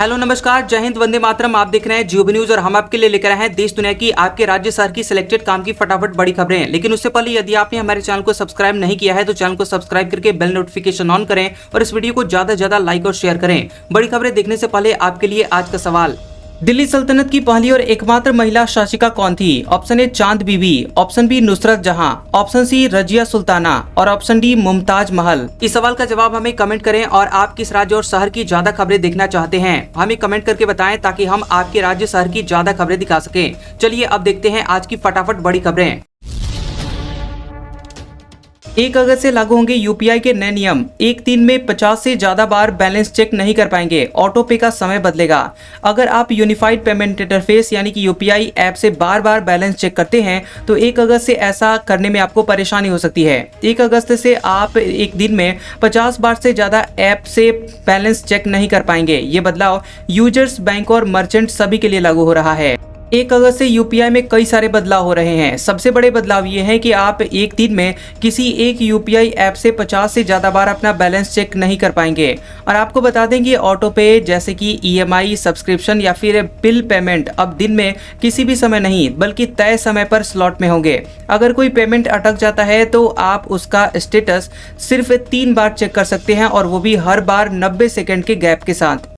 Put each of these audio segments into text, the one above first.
Hello नमस्कार, जय हिंद, वंदे मातरम। आप देख रहे हैं जियो न्यूज और हम आपके लिए लेकर आए हैं देश दुनिया की, आपके राज्य शहर की सिलेक्टेड काम की फटाफट बड़ी खबरें। लेकिन उससे पहले यदि आपने हमारे चैनल को सब्सक्राइब नहीं किया है तो चैनल को सब्सक्राइब करके बेल नोटिफिकेशन ऑन करें और इस वीडियो को ज्यादा से ज्यादा लाइक और शेयर करें। बड़ी खबरें देखने से पहले आपके लिए आज का सवाल, दिल्ली सल्तनत की पहली और एकमात्र महिला शासिका कौन थी? ऑप्शन ए चांद बीबी, ऑप्शन बी नुसरत जहां, ऑप्शन सी रजिया सुल्ताना और ऑप्शन डी मुमताज महल। इस सवाल का जवाब हमें कमेंट करें और आप किस राज्य और शहर की ज्यादा खबरें देखना चाहते हैं हमें कमेंट करके बताएं ताकि हम आपके राज्य शहर की ज्यादा खबरें दिखा सकें। चलिए अब देखते हैं आज की फटाफट बड़ी खबरें। 1 अगस्त से लागू होंगे यूपीआई के नए नियम। एक दिन में 50 से ज्यादा बार बैलेंस चेक नहीं कर पाएंगे। ऑटो पे का समय बदलेगा। अगर आप यूनिफाइड पेमेंट इंटरफेस यानी कि यूपीआई ऐप से बार बार बैलेंस चेक करते हैं तो 1 अगस्त से ऐसा करने में आपको परेशानी हो सकती है। 1 अगस्त से आप एक दिन में 50 बार से ज्यादा ऐप से बैलेंस चेक नहीं कर पाएंगे। ये बदलाव यूजर्स, बैंक और मर्चेंट सभी के लिए लागू हो रहा है। 1 अगस्त से यूपीआई में कई सारे बदलाव हो रहे हैं। सबसे बड़े बदलाव ये है कि आप एक दिन में किसी एक यूपीआई ऐप से 50 से ज्यादा बार अपना बैलेंस चेक नहीं कर पाएंगे। और आपको बता दें कि ऑटो पे जैसे कि ईएमआई, सब्सक्रिप्शन या फिर बिल पेमेंट अब दिन में किसी भी समय नहीं बल्कि तय समय पर स्लॉट में होंगे। अगर कोई पेमेंट अटक जाता है तो आप उसका स्टेटस सिर्फ 3 बार चेक कर सकते हैं और वो भी हर बार 90 सेकेंड के गैप के साथ।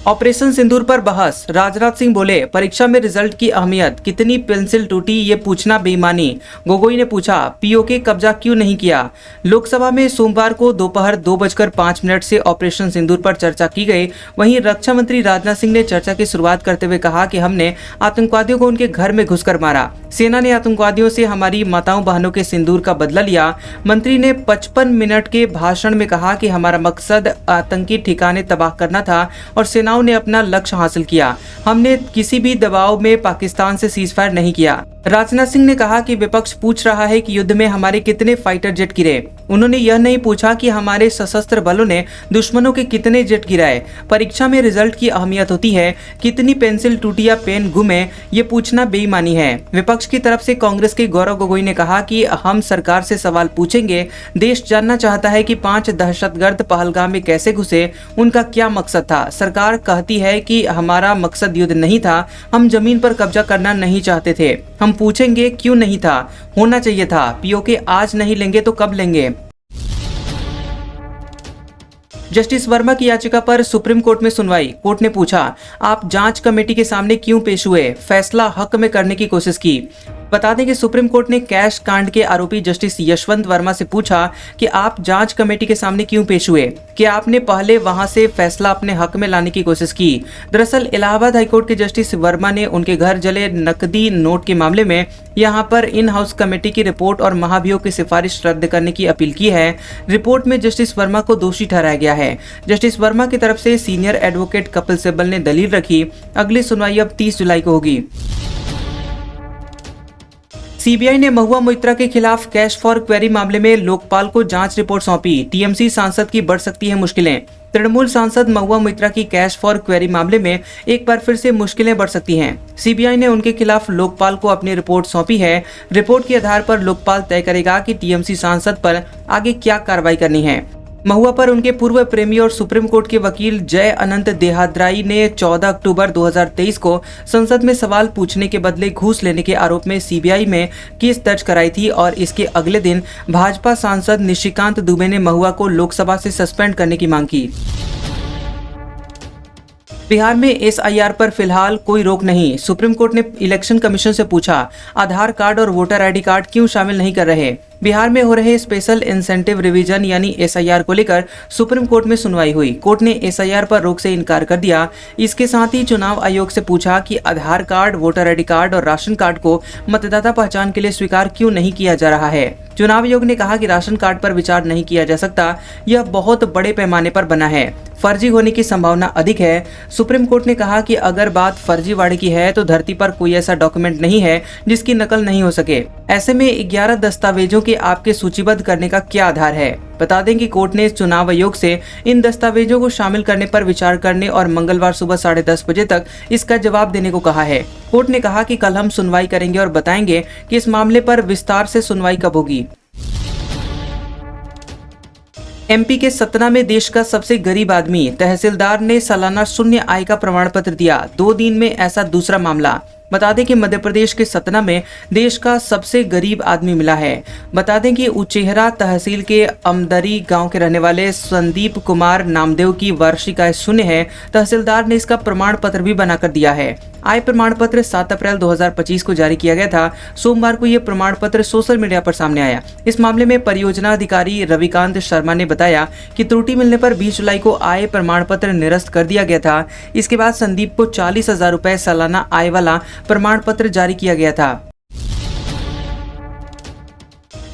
ऑपरेशन सिंदूर पर बहस, राजनाथ सिंह बोले परीक्षा में रिजल्ट की अहमियत, कितनी पेंसिल टूटी ये पूछना बेईमानी। गोगोई ने पूछा पीओके कब्जा क्यों नहीं किया। लोकसभा में सोमवार को दोपहर 2:05 से ऑपरेशन सिंदूर पर चर्चा की गई। वहीं रक्षा मंत्री राजनाथ सिंह ने चर्चा की शुरुआत करते हुए कहा कि हमने आतंकवादियों को उनके घर में घुसकर मारा। सेना ने आतंकवादियों से हमारी माताओं बहनों के सिंदूर का बदला लिया। मंत्री ने 55 मिनट के भाषण में कहा कि हमारा मकसद आतंकी ठिकाने तबाह करना था और सेनाओं ने अपना लक्ष्य हासिल किया। हमने किसी भी दबाव में पाकिस्तान से सीजफायर नहीं किया। राजनाथ सिंह ने कहा कि विपक्ष पूछ रहा है कि युद्ध में हमारे कितने फाइटर जेट गिरे। उन्होंने यह नहीं पूछा कि हमारे सशस्त्र बलों ने दुश्मनों के कितने जेट गिराए। परीक्षा में रिजल्ट की अहमियत होती है, कितनी पेंसिल टूटी या पेन गुमे ये पूछना बेईमानी है। विपक्ष की तरफ से कांग्रेस के गौरव गोगोई ने कहा कि हम सरकार से सवाल पूछेंगे। देश जानना चाहता है कि 5 दहशतगर्द पहलगाम में कैसे घुसे, उनका क्या मकसद था। सरकार कहती है कि हमारा मकसद युद्ध नहीं था, हम जमीन पर कब्जा करना नहीं चाहते थे। हम पूछेंगे क्यों नहीं था, होना चाहिए था। पीओके आज नहीं लेंगे तो कब लेंगे। जस्टिस वर्मा की याचिका पर सुप्रीम कोर्ट में सुनवाई। कोर्ट ने पूछा आप जांच कमेटी के सामने क्यों पेश हुए, फैसला हक में करने की कोशिश की। बता दें कि सुप्रीम कोर्ट ने कैश कांड के आरोपी जस्टिस यशवंत वर्मा से पूछा कि आप जांच कमेटी के सामने क्यों पेश हुए, कि आपने पहले वहां से फैसला अपने हक में लाने की कोशिश की। दरअसल इलाहाबाद हाईकोर्ट के जस्टिस वर्मा ने उनके घर जले नकदी नोट के मामले में यहां पर इन हाउस कमेटी की रिपोर्ट और महाभियोग की सिफारिश रद्द करने की अपील की है। रिपोर्ट में जस्टिस वर्मा को दोषी ठहराया गया है। जस्टिस वर्मा की तरफ से सीनियर एडवोकेट कपिल सिब्बल ने दलील रखी। अगली सुनवाई अब 30 जुलाई को होगी। सीबीआई ने महुआ मोइत्रा के खिलाफ कैश फॉर क्वेरी मामले में लोकपाल को जांच रिपोर्ट सौंपी। टीएमसी सांसद की बढ़ सकती है मुश्किलें। तृणमूल सांसद महुआ मोइत्रा की कैश फॉर क्वेरी मामले में एक बार फिर से मुश्किलें बढ़ सकती हैं। सीबीआई ने उनके खिलाफ लोकपाल को अपनी रिपोर्ट सौंपी है। रिपोर्ट के आधार पर लोकपाल तय करेगा कि टीएमसी सांसद पर आगे क्या कार्रवाई करनी है। महुआ पर उनके पूर्व प्रेमी और सुप्रीम कोर्ट के वकील जय अनंत देहाद्राई ने 14 अक्टूबर 2023 को संसद में सवाल पूछने के बदले घूस लेने के आरोप में सीबीआई में केस दर्ज कराई थी और इसके अगले दिन भाजपा सांसद निशिकांत दुबे ने महुआ को लोकसभा से सस्पेंड करने की मांग की। बिहार में एसआईआर पर फिलहाल कोई रोक नहीं। सुप्रीम कोर्ट ने इलेक्शन कमीशन से पूछा आधार कार्ड और वोटर आईडी कार्ड क्यों शामिल नहीं कर रहे। बिहार में हो रहे स्पेशल इंसेंटिव रिवीजन यानी एसआईआर को लेकर सुप्रीम कोर्ट में सुनवाई हुई। कोर्ट ने एसआईआर पर रोक से इनकार कर दिया। इसके साथ ही चुनाव आयोग से पूछा कि आधार कार्ड, वोटर आईडी कार्ड और राशन कार्ड को मतदाता पहचान के लिए स्वीकार क्यों नहीं किया जा रहा है। चुनाव आयोग ने कहा कि राशन कार्ड पर विचार नहीं किया जा सकता, यह बहुत बड़े पैमाने पर बना है, फर्जी होने की संभावना अधिक है। सुप्रीम कोर्ट ने कहा कि अगर बात फर्जीवाड़े की है तो धरती पर कोई ऐसा डॉक्यूमेंट नहीं है जिसकी नकल नहीं हो सके। ऐसे में 11 दस्तावेजों के आपके सूचीबद्ध करने का क्या आधार है। बता दें कि कोर्ट ने चुनाव आयोग से इन दस्तावेजों को शामिल करने पर विचार करने और मंगलवार सुबह 10:30 बजे तक इसका जवाब देने को कहा है। कोर्ट ने कहा कि कल हम सुनवाई करेंगे और बताएंगे कि इस मामले पर विस्तार से सुनवाई कब होगी। एमपी के सतना में देश का सबसे गरीब आदमी तहसीलदार ने सालाना शून्य आय का प्रमाण पत्र दिया। 2 दिन में ऐसा दूसरा मामला। बता दें कि मध्य प्रदेश के सतना में देश का सबसे गरीब आदमी मिला है। बता दें कि उचेहरा तहसील के अमदरी गांव के रहने वाले संदीप कुमार नामदेव की वार्षिक आय शून्य है। तहसीलदार ने इसका प्रमाण पत्र भी बनाकर दिया है। आय प्रमाण पत्र 7 अप्रैल 2025 को जारी किया गया था। सोमवार को यह प्रमाण पत्र सोशल मीडिया पर सामने आया। इस मामले में परियोजना अधिकारी रविकांत शर्मा ने बताया कि त्रुटि मिलने पर 20 जुलाई को आय प्रमाण पत्र निरस्त कर दिया गया था। इसके बाद संदीप को 40,000 रुपए सालाना आय वाला प्रमाण पत्र जारी किया गया था।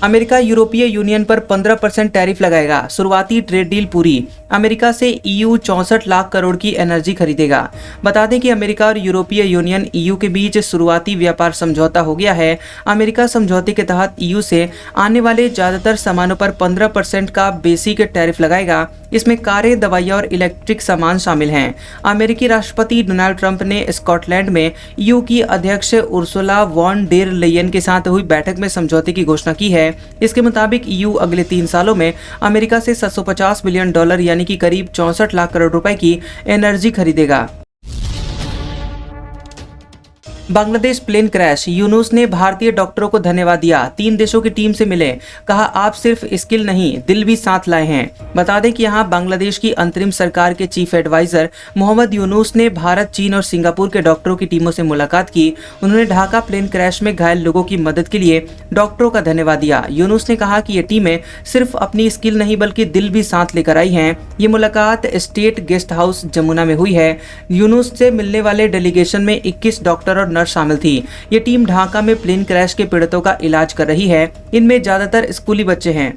अमेरिका यूरोपीय यूनियन पर 15% टैरिफ लगाएगा। शुरुआती ट्रेड डील पूरी। अमेरिका से ईयू 64 लाख करोड़ की एनर्जी खरीदेगा। बता दें कि अमेरिका और यूरोपीय यूनियन ईयू के बीच शुरुआती व्यापार समझौता हो गया है। अमेरिका समझौते के तहत ईयू से आने वाले ज्यादातर सामानों पर 15% का बेसिक टैरिफ लगाएगा। इसमें कारें, दवाइयां और इलेक्ट्रिक सामान शामिल हैं। अमेरिकी राष्ट्रपति डोनाल्ड ट्रंप ने स्कॉटलैंड में ईयू की अध्यक्ष उर्सुला वॉन डेर लेयन के साथ हुई बैठक में समझौते की घोषणा की है। इसके मुताबिक ईयू अगले 3 सालों में अमेरिका से $750 बिलियन यानी कि करीब 64 लाख करोड़ रुपए की एनर्जी खरीदेगा। Bangladesh plane crash. यूनुस ने भारतीय डॉक्टरों को धन्यवाद दिया। 3 देशों की टीम से मिले, कहा आप सिर्फ स्किल नहीं दिल भी साथ लाए हैं। बता दें कि यहाँ बांग्लादेश की अंतरिम सरकार के चीफ एडवाइजर मोहम्मद यूनुस ने भारत, चीन और सिंगापुर के डॉक्टरों की टीमों से मुलाकात की। उन्होंने ढाका प्लेन क्रैश में घायल लोगों की मदद के लिए डॉक्टरों का धन्यवाद दिया। यूनुस ने कहा कि ये टीमें सिर्फ अपनी स्किल नहीं बल्कि दिल भी साथ लेकर आई हैं। ये मुलाकात स्टेट गेस्ट हाउस जमुना में हुई है। यूनुस से मिलने वाले डेलीगेशन में 21 डॉक्टर और शामिल थी। ये टीम ढाका में प्लेन क्रैश के पीड़ितों का इलाज कर रही है। इनमें ज्यादातर स्कूली बच्चे हैं।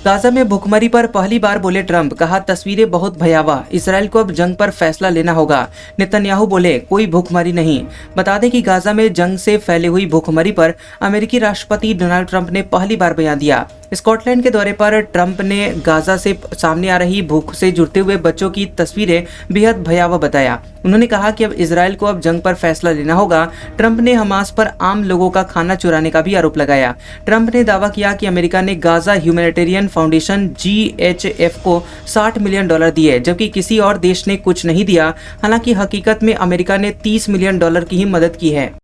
गाजा में भुखमरी पर पहली बार बोले ट्रंप, कहा तस्वीरें बहुत भयावह, इसराइल को अब जंग पर फैसला लेना होगा। नेतन्याहू बोले कोई भुखमरी नहीं। बता दें कि गाजा में जंग से फैली हुई भुखमरी पर अमेरिकी राष्ट्रपति डोनाल्ड ट्रंप ने पहली बार बयान दिया। स्कॉटलैंड के दौरे पर ट्रंप ने गाजा से सामने आ रही भूख से जुड़ते हुए बच्चों की तस्वीरें बेहद भयावह बताया। उन्होंने कहा कि अब इसराइल को अब जंग पर फैसला लेना होगा। ट्रंप ने हमास पर आम लोगों का खाना चुराने का भी आरोप लगाया। ट्रंप ने दावा किया कि अमेरिका ने गाजा ह्यूमैनिटेरियन फाउंडेशन GHF को $60 मिलियन दिए, जबकि किसी और देश ने कुछ नहीं दिया। हालांकि हकीकत में अमेरिका ने $30 मिलियन की ही मदद की है।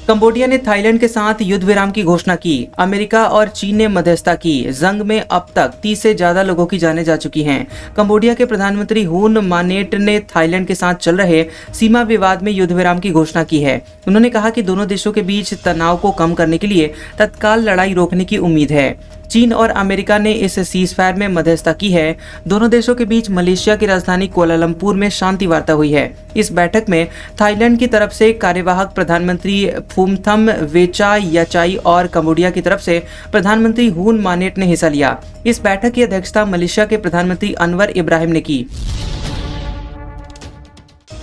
कंबोडिया ने थाईलैंड के साथ युद्ध विराम की घोषणा की। अमेरिका और चीन ने मध्यस्थता की। जंग में अब तक 30 से ज्यादा लोगों की जानें जा चुकी हैं। कंबोडिया के प्रधानमंत्री हुन मानेट ने थाईलैंड के साथ चल रहे सीमा विवाद में युद्ध विराम की घोषणा की है। उन्होंने कहा कि दोनों देशों के बीच तनाव को कम करने के लिए तत्काल लड़ाई रोकने की उम्मीद है। चीन और अमेरिका ने इस सीजफायर में मध्यस्थता की है। दोनों देशों के बीच मलेशिया की राजधानी कुआलालंपुर में शांति वार्ता हुई है। इस बैठक में थाईलैंड की तरफ से कार्यवाहक प्रधानमंत्री फुमथम वेचायाचाई और कंबोडिया की तरफ से प्रधानमंत्री हुन मानेट ने हिस्सा लिया। इस बैठक की अध्यक्षता मलेशिया के प्रधानमंत्री अनवर इब्राहिम ने की।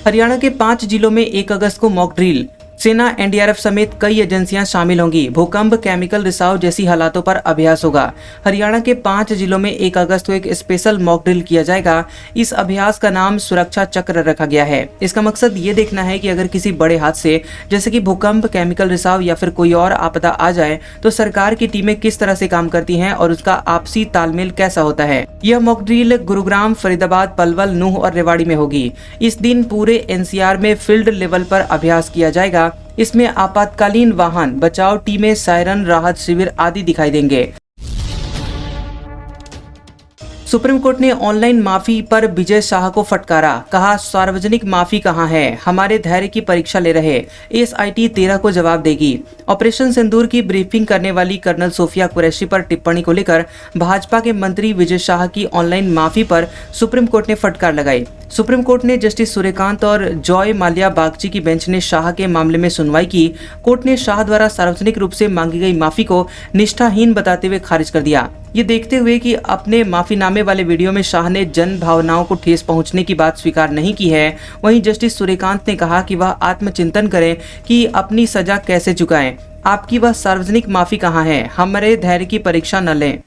हरियाणा के 5 जिलों में 1 अगस्त को मॉक ड्रिल। सेना, NDRF समेत कई एजेंसियां शामिल होंगी। भूकंप, केमिकल रिसाव जैसी हालातों पर अभ्यास होगा। हरियाणा के 5 जिलों में 1 अगस्त को एक स्पेशल मॉक ड्रिल किया जाएगा। इस अभ्यास का नाम सुरक्षा चक्र रखा गया है। इसका मकसद ये देखना है कि अगर किसी बड़े हादसे जैसे कि भूकंप, केमिकल रिसाव या फिर कोई और आपदा आ जाए तो सरकार की टीमें किस तरह से काम करती हैं और उसका आपसी तालमेल कैसा होता है। यह मॉक ड्रिल गुरुग्राम, फरीदाबाद, पलवल, नूह और रेवाड़ी में होगी। इस दिन पूरे NCR में फील्ड लेवल पर अभ्यास किया जाएगा। इसमें आपातकालीन वाहन, बचाव टीमें, सायरन, राहत शिविर आदि दिखाई देंगे। सुप्रीम कोर्ट ने ऑनलाइन माफी पर विजय शाह को फटकारा, कहा सार्वजनिक माफी कहां है, हमारे धैर्य की परीक्षा ले रहे। SIT 13 को जवाब देगी। ऑपरेशन सिंदूर की ब्रीफिंग करने वाली कर्नल सोफिया कुरैशी पर टिप्पणी को लेकर भाजपा के मंत्री विजय शाह की ऑनलाइन माफी पर सुप्रीम कोर्ट ने फटकार लगाई। सुप्रीम कोर्ट ने जस्टिस सूर्यकांत और जॉय माल्या बागची की बेंच ने शाह के मामले में सुनवाई की। कोर्ट ने शाह द्वारा सार्वजनिक रूप से मांगी गई माफी को निष्ठाहीन बताते हुए खारिज कर दिया। ये देखते हुए कि अपने माफीनामे वाले वीडियो में शाह ने जन भावनाओं को ठेस पहुंचने की बात स्वीकार नहीं की है, वहीं जस्टिस सूर्यकांत ने कहा कि वह आत्मचिंतन करें कि अपनी सजा कैसे चुकाएं। आपकी वह सार्वजनिक माफी कहां है, हमारे धैर्य की परीक्षा न लें।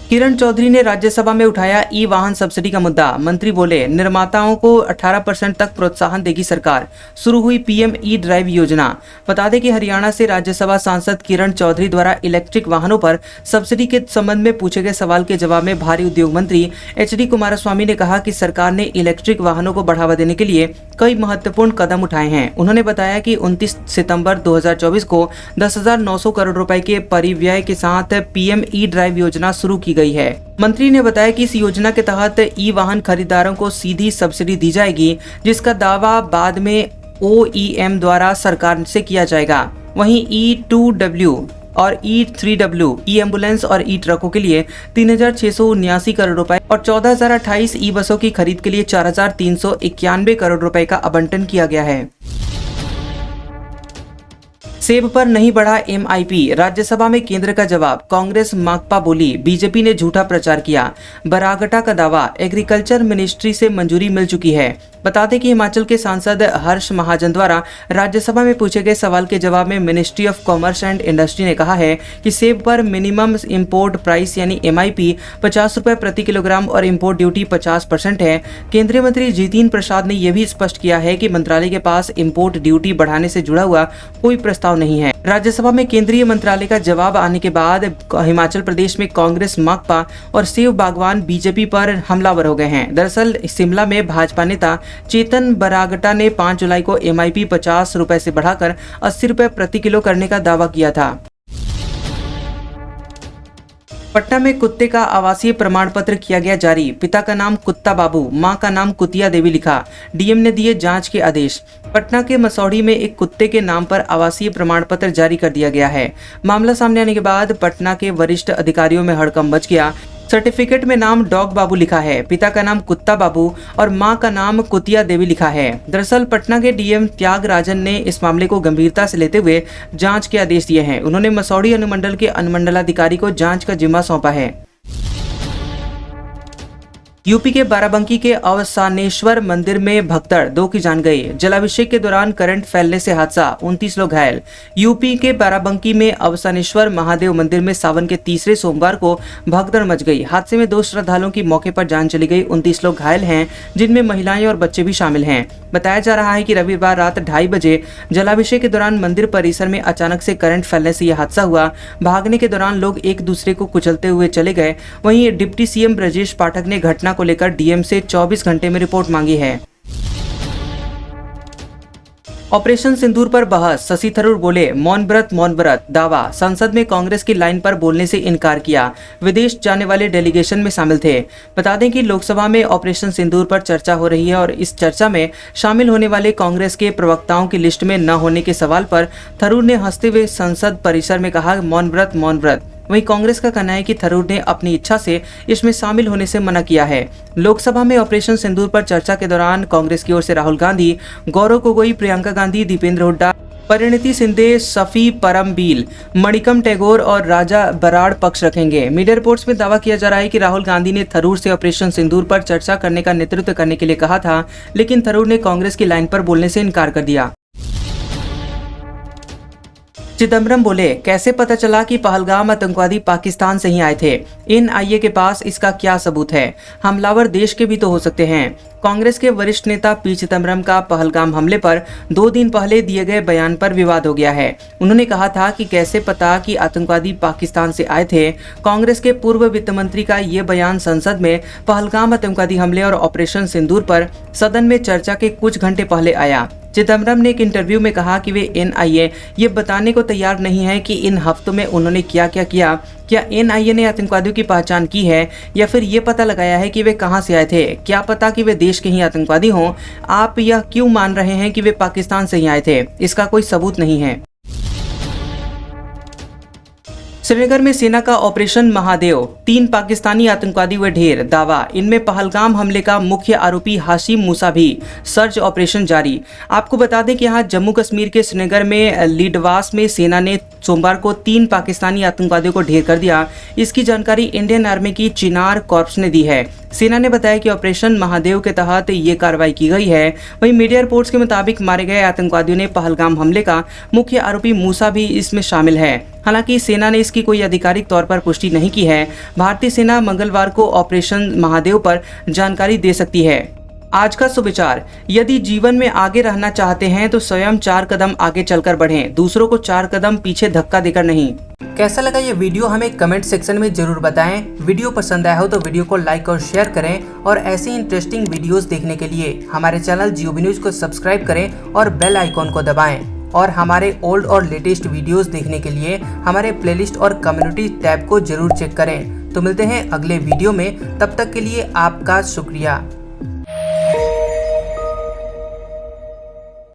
किरण चौधरी ने राज्यसभा में उठाया ई वाहन सब्सिडी का मुद्दा। मंत्री बोले, निर्माताओं को 18% तक प्रोत्साहन देगी सरकार। शुरू हुई पीएम ई ड्राइव योजना। बता दें कि हरियाणा से राज्यसभा सांसद किरण चौधरी द्वारा इलेक्ट्रिक वाहनों पर सब्सिडी के संबंध में पूछे गए सवाल के जवाब में भारी उद्योग मंत्री एचडी कुमारस्वामी ने कहा कि सरकार ने इलेक्ट्रिक वाहनों को बढ़ावा देने के लिए कई महत्वपूर्ण कदम उठाए हैं। उन्होंने बताया कि 29 सितंबर 2024 को 10,900 करोड़ रुपए के परिव्यय के साथ पीएम ई ड्राइव योजना शुरू की गई है। मंत्री ने बताया कि इस योजना के तहत ई वाहन खरीदारों को सीधी सब्सिडी दी जाएगी, जिसका दावा बाद में ओईएम द्वारा सरकार से किया जाएगा। वहीं E2W और E3W, ई एम्बुलेंस और ई ट्रकों के लिए 3,679 करोड़ रुपए और 14,028 ई बसों की खरीद के लिए 4,391 करोड़ रुपए का आवंटन किया गया है। सेब पर नहीं बढ़ा एमआईपी। राज्यसभा में केंद्र का जवाब। कांग्रेस माकपा बोली, बीजेपी ने झूठा प्रचार किया। बरागटा का दावा, एग्रीकल्चर मिनिस्ट्री से मंजूरी मिल चुकी है। बता दें कि हिमाचल के सांसद हर्ष महाजन द्वारा राज्यसभा में पूछे गए सवाल के जवाब में ministry of commerce and industry ने कहा है कि सेब पर मिनिमम इंपोर्ट प्राइस यानी एमआईपी 50 रुपए प्रति किलोग्राम और इंपोर्ट ड्यूटी 50% है। केंद्रीय मंत्री जितिन प्रसाद ने यह भी स्पष्ट किया है कि मंत्रालय के पास इंपोर्ट ड्यूटी बढ़ाने से जुड़ा हुआ कोई प्रस्ताव नहीं है। राज्यसभा में केंद्रीय मंत्रालय का जवाब आने के बाद हिमाचल प्रदेश में कांग्रेस माकपा और सेब बागवान बीजेपी पर हमलावर हो गए हैं। दरअसल शिमला में भाजपा नेता चेतन बरागटा ने 5 जुलाई को एमआईपी 50 रुपए से बढ़ाकर 80 रुपए प्रति किलो करने का दावा किया था। पटना में कुत्ते का आवासीय प्रमाण पत्र किया गया जारी। पिता का नाम कुत्ता बाबू, मां का नाम कुतिया देवी लिखा। डीएम ने दिए जांच के आदेश। पटना के मसौढ़ी में एक कुत्ते के नाम पर आवासीय प्रमाण पत्र जारी कर दिया गया है। मामला सामने आने के बाद पटना के वरिष्ठ अधिकारियों में हड़कंप मच गया। सर्टिफिकेट में नाम डॉग बाबू लिखा है, पिता का नाम कुत्ता बाबू और मां का नाम कुतिया देवी लिखा है। दरअसल पटना के डीएम त्यागराजन ने इस मामले को गंभीरता से लेते हुए जांच के आदेश दिए हैं। उन्होंने मसौढ़ी अनुमंडल के अनुमंडलाधिकारी को जांच का जिम्मा सौंपा है। यूपी के बाराबंकी के अवसानेश्वर मंदिर में भगदड़, 2 की जान गई। जलाभिषेक के दौरान करंट फैलने से हादसा, 29 लोग घायल। यूपी के बाराबंकी में अवसानेश्वर महादेव मंदिर में सावन के तीसरे सोमवार को भगदड़ मच गई। हादसे में 2 श्रद्धालुओं की मौके पर जान चली गई। 29 लोग घायल हैं, जिनमें महिलाएं और बच्चे भी शामिल हैं। बताया जा रहा है कि रविवार रात 2:30 बजे जलाभिषेक के दौरान मंदिर परिसर में अचानक से करंट फैलने से यह हादसा हुआ। भागने के दौरान लोग एक दूसरे को कुचलते हुए चले गए। वहीं डिप्टी सीएम ब्रजेश पाठक ने घटना को लेकर डीएम से 24 घंटे में रिपोर्ट मांगी है। ऑपरेशन सिंदूर पर बहस। शशि थरूर बोले, मौन व्रत दावा। संसद में कांग्रेस की लाइन पर बोलने से इनकार किया। विदेश जाने वाले डेलीगेशन में शामिल थे। बता दें कि लोकसभा में ऑपरेशन सिंदूर पर चर्चा हो रही है और इस चर्चा में शामिल होने वाले कांग्रेस के प्रवक्ताओं की लिस्ट में न होने के सवाल पर थरूर ने हंसते हुए संसद परिसर में कहा, मौन व्रत। वहीं कांग्रेस का कहना है कि थरूर ने अपनी इच्छा से इसमें शामिल होने से मना किया है। लोकसभा में ऑपरेशन सिंदूर पर चर्चा के दौरान कांग्रेस की ओर से राहुल गांधी, गौरव गोगोई, प्रियंका गांधी, दीपेंद्र हुड्डा, परिणीति शिंदे, शफी परमबीर, मणिकम टैगोर और राजा बराड़ पक्ष रखेंगे। मीडिया रिपोर्ट्स में दावा किया जा रहा है कि राहुल गांधी ने थरूर से ऑपरेशन सिंदूर पर चर्चा करने का नेतृत्व करने के लिए कहा था, लेकिन थरूर ने कांग्रेस की लाइन पर बोलने से इनकार कर दिया। चिदम्बरम बोले, कैसे पता चला कि पहलगाम आतंकवादी पाकिस्तान से ही आए थे? एनआईए के पास इसका क्या सबूत है? हमलावर देश के भी तो हो सकते हैं। कांग्रेस के वरिष्ठ नेता पी चिदम्बरम का पहलगाम हमले पर 2 दिन पहले दिए गए बयान पर विवाद हो गया है। उन्होंने कहा था कि कैसे पता कि आतंकवादी पाकिस्तान से आए थे। कांग्रेस के पूर्व वित्त मंत्री का ये बयान संसद में पहलगाम आतंकवादी हमले और ऑपरेशन सिंदूर पर सदन में चर्चा के कुछ घंटे पहले आया। चिदम्बरम ने एक इंटरव्यू में कहा कि वे एनआईए ये बताने को तैयार नहीं है कि इन हफ्तों में उन्होंने क्या किया। क्या एनआईए ने आतंकवादियों की पहचान की है या फिर ये पता लगाया है कि वे कहां से आए थे? क्या पता कि वे देश के ही आतंकवादी हों? आप यह क्यों मान रहे हैं कि वे पाकिस्तान से ही आए थे? इसका कोई सबूत नहीं है। श्रीनगर में सेना का ऑपरेशन महादेव, 3 पाकिस्तानी आतंकवादी व ढेर, दावा। इनमें पहलगाम हमले का मुख्य आरोपी हाशिम मूसा भी। सर्च ऑपरेशन जारी। आपको बता दें कि यहाँ जम्मू कश्मीर के श्रीनगर में लीडवास में सेना ने सोमवार को 3 पाकिस्तानी आतंकवादियों को ढेर कर दिया। इसकी जानकारी इंडियन आर्मी की चिनार कॉर्प्स ने दी है। सेना ने बताया कि ऑपरेशन महादेव के तहत ये कार्रवाई की गई है। वहीं मीडिया रिपोर्ट्स के मुताबिक मारे गए आतंकवादियों ने पहलगाम हमले का मुख्य आरोपी मूसा भी इसमें शामिल है। हालांकि सेना ने इसकी कोई आधिकारिक तौर पर पुष्टि नहीं की है। भारतीय सेना मंगलवार को ऑपरेशन महादेव पर जानकारी दे सकती है। आज का सुविचार, यदि जीवन में आगे रहना चाहते हैं तो स्वयं 4 कदम आगे चलकर बढ़ें, दूसरों को 4 कदम पीछे धक्का देकर नहीं। कैसा लगा ये वीडियो हमें कमेंट सेक्शन में जरूर बताएं। वीडियो पसंद आया हो तो वीडियो को लाइक और शेयर करें और ऐसी इंटरेस्टिंग वीडियोस देखने के लिए हमारे चैनल GOB न्यूज को सब्सक्राइब करें और बेल आइकॉन को दबाएं। और हमारे ओल्ड और लेटेस्ट वीडियोस देखने के लिए हमारे प्लेलिस्ट और कम्युनिटी टैब को जरूर चेक करें। तो मिलते हैं अगले वीडियो में, तब तक के लिए आपका शुक्रिया।